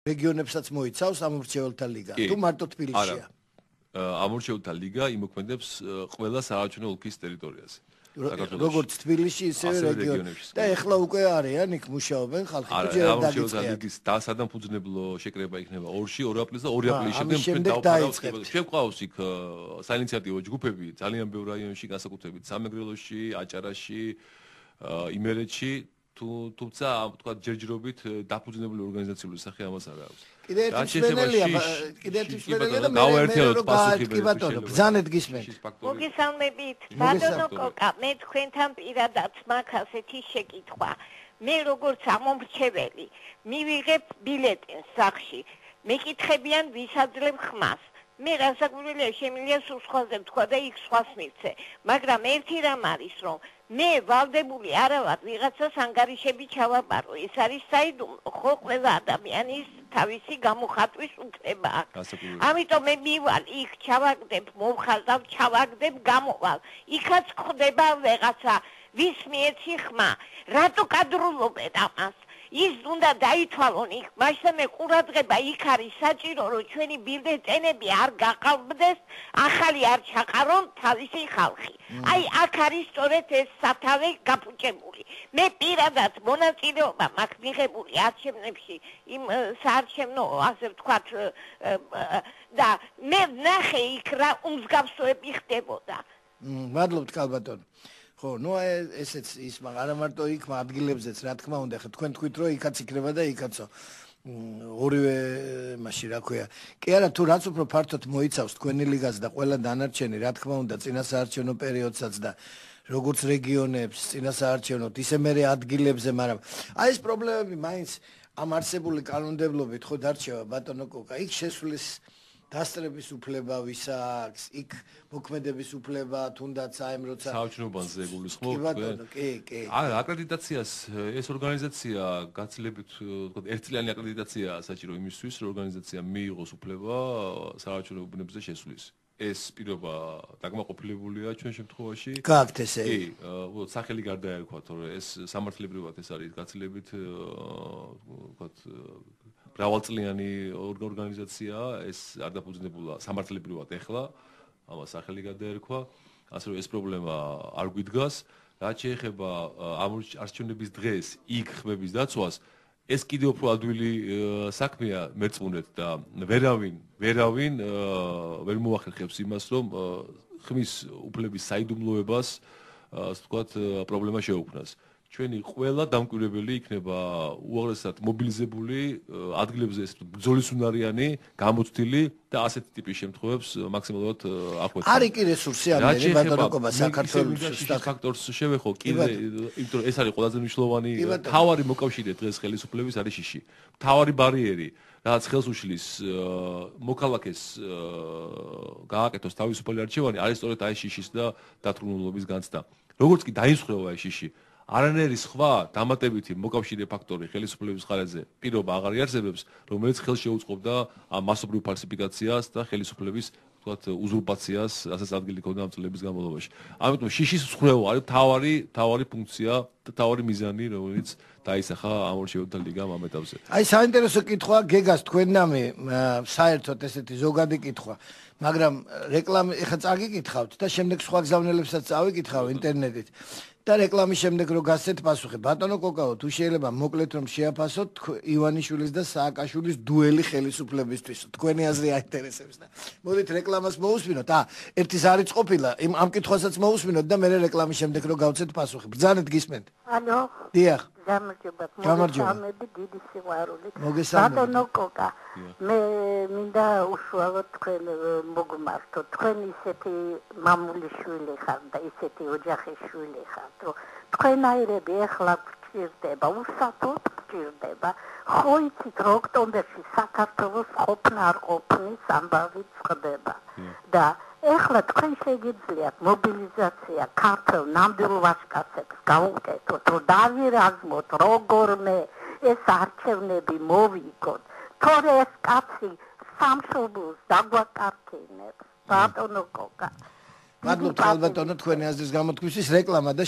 რეგიონებსაც მოიცავს ამორჩეველთა ლიგა. თუ მარტო თბილისშია. ამორჩეველთა ლიგა იმოქმედებს ყველა საარჩევნო ოლქის ტერიტორიაზე. როგორც თბილისში, ისევე რეგიონებში. და ეხლა უკვე არიან იქ მუშაობენ ხალხი. ამორჩეველთა ლიგის დასადამფუძნებლო შეკრება იქნება 2-ში, 2 აპრილს და 2 აპრილის შემდეგ დაიწყებთ. შეგვყავს იქ საინიციატივო ჯგუფები ძალიან ბევრ რაიონში, განსაკუთრებით სამეგრელოში, აჭარაში, იმერეთში. თუმცა თქვა ჯერჯერობით დაფუძნებული ორგანიზაციული სახე ამას არ აქვს. კიდე ერთი მშვენელია და გავაერთიანოთ პასუხი ბრძანეთ გისმენთ. მოგესალმებით. ბატონო კოკა, მე თქვენთან პირადად მაქვს ასეთი შეკითხვა. მე როგორც ამომრჩეველი მივიღებ ბილეტენს სახში. მეკითხებიან ვისაძლევ ხმას. მე რასაკვირველია შემიძლია სულ სხვაზე ვთქვა და იქ სხვას მივცე. მაგრამ ერთი რამ არის რომ მე ვალდებული არა ვარ ვიღაცას ანგარიშები ჩავაბარო. ეს არის საიდუმლო, ხო ყველა ადამიანის თავისი გამოხატვის უფლება აქვს. ამიტომ მე მივალ იქ ჩავაგდებ, მომხაზავ, ჩავაგდებ, გამოვალ. იქაც ხდება ვეღაცა ვის მიეცი ხმა. რატო კადრულობენ ამას? ის უნდა დაითვალონ იქ, მაშინ მე ყურადღება იქ არის საჭირო, რომ ჩვენი ბილდეტენები არ გაყალბდეს, ახალი არ ჩაყარონ თავისი ხალხი. აი აქ არის სწორედ ეს სათავე გაფუჭებული. მე პირადად მონაწილეობა მაქვს მიღებული არჩევნებში, იმ საარჩევნო, ასე ვთქვათ, და მე ვნახე იქ რა უმსგავსოები ხდებოდა. მადლობთ კალბატონო. ხო, ნუ ესეც ის არა მარტო იქ ადგილებზეც რა თქმა უნდა, ხა თქვენ თქვით რომ იქაც იქნება და იქაცო. ორივე მაშინ რა ქვია. კი არა, თუ რაც უფრო ფართოდ მოიცავს თქვენი ლიგას და ყველა დანარჩენი, რა თქმა უნდა, წინასაარჩევნო პერიოდსაც და როგორც რეგიონებს, წინასაარჩევნოთ, ისე მერე ადგილებზე, მაგრამ აი ეს პრობლემები მაინც ამ არსებული კანონმდებლობით ხო დარჩება ბატონო კოკა, იქ შესვლის დასწრების უფლება ვის აქვს, იქ მოქმედების უფლება, თუნდაც აი ამ როცა საარჩევნოზე გულისხმობთ, კი. აკრედიტაციას ეს ორგანიზაცია გაცილებით, თქო, ერთწლიანი აკრედიტაცია საჭირო იმისთვის, რომ ორგანიზაცია მიიღოს უფლება საარჩევნო ბუნებაზე შესვლის. ეს პირობა დაკმაყოფილებულია ჩვენ შემთხვევაში. გააქვთ ესე? კი, უბრალოდ სახელი გარდაერქვათ, რომ ეს სამართლებრივად ეს არის გაცილებით, ვთქვათ, მრავალწლიანი ორგანიზაცია, ეს არ დაფუძნებულა სამართლებრივად ეხლა, ამას სახელი გადაერქვა, ასე რომ ეს პრობლემა არ გვიდგას. რაც შეეხება არჩევნების დღეს იქ ხმების დაცვას, ეს კიდევ უფრო ადვილი საქმეა მერწმუნეთ და ვერავინ ვერ მოახერხებს იმას, რომ ხმის უფლების საიდუმლოებას, ასე ვთქვათ, პრობლემა შეუქმნას. ჩვენი ყველა დამკვირვებელი იქნება უაღრესად მობილიზებული, ადგილებზე ბრძოლისუნარიანი, გამოცდილი და ასეთი ტიპის შემთხვევებს მაქსიმალურად ახვეწებთ. არის კი რესურსი ამერი ბატონოკობა საქართველოს ფაქტორს შევეხო, კიდე იმიტომ რომ ეს არის ყველაზე მნიშვნელოვანი თავარი მოკავშირე დღეს ხელისუფლების არის შიში. თავარი ბარიერი, რაც ხელს უშლის მოქალაქეს გააკეთოს თავისუფალი არჩევანი, არის სწორედ აი შიშის და დათრუნულობის განცდა. როგორც კი დაისხლება აი შიში არანაირი სხვა დამატებითი მოკავშირე ფაქტორი ხელისუფლების მხარეზე პირობა აღარ იარსებებს, რომელიც ხელს შეუწყობდა ამ მასობრივ ფალსიფიკაციას და ხელისუფლების, ვთქვათ, უზურპაციას, რასაც ადგილი ჰქონდა ამ წლების განმავლობაში. ამიტომ შიშის მსხვერპლობა არის თავარი ფუნქცია და თავარი მიზანი, რომელიც დაისახა ამორჩეველთა ლიგამ ამ ეტაპზე. აი საინტერესო კითხვა გეგას თქვენნამე საერთოდ ესეთი ზოგადი კითხვა, მაგრამ რეკლამი ეხა წაგიკითხავთ და შემდეგ სხვა გზავნილებსაც წავიკითხავ ინტერნეტით. და რეკლამის შემდეგ რო გასცეთ პასუხი. ბატონო კოკაო, თუ შეიძლება მოკლედ რომ შეაფასოთ ივანიშვილის და სააკაშვილის დუელი ხელისუფლებისთვის. თქვენი აზრი აინტერესებს და მოდით რეკლამას მოусმინოთ. ერთის არის ყოფილა, ამ კითხვასაც მოусმინოთ და მე რეკლამის შემდეგ რო გავცეთ პასუხი. ბრძანეთ გისმენთ. ალო. დიახ. გამარჯობა. დიდი სიყვარულით. ბატონო კოკა, მე მინდა უშუალოდ თქვენ მოგმართოთ. თქვენ ისეთი მამული შვილი ხართ და ისეთი ოჯახის შვილი ხართ, რომ თქვენაირები ეხლა გჭირდება, უსათოდ გჭირდება. ხო იცით, რომ ოქტომბერში საქართველოს ყოფნა არ ყოფნის ამბავი წყდება და ეხლა თქვენ შეგიძლიათ მობილიზაცია ქართულ ნამდვილ ვაჟკაცებს გაუკეთოთ, რომ დავირაზმოთ როგორმე ეს არჩევნები მოვიგოთ, თორე ეს კაცი სამშობლოს დაგვაკარკინებს. ბატონო კოკა. მადლობთ ალბათონო თქვენი აზრის გამოთქმისთვის რეკლამა და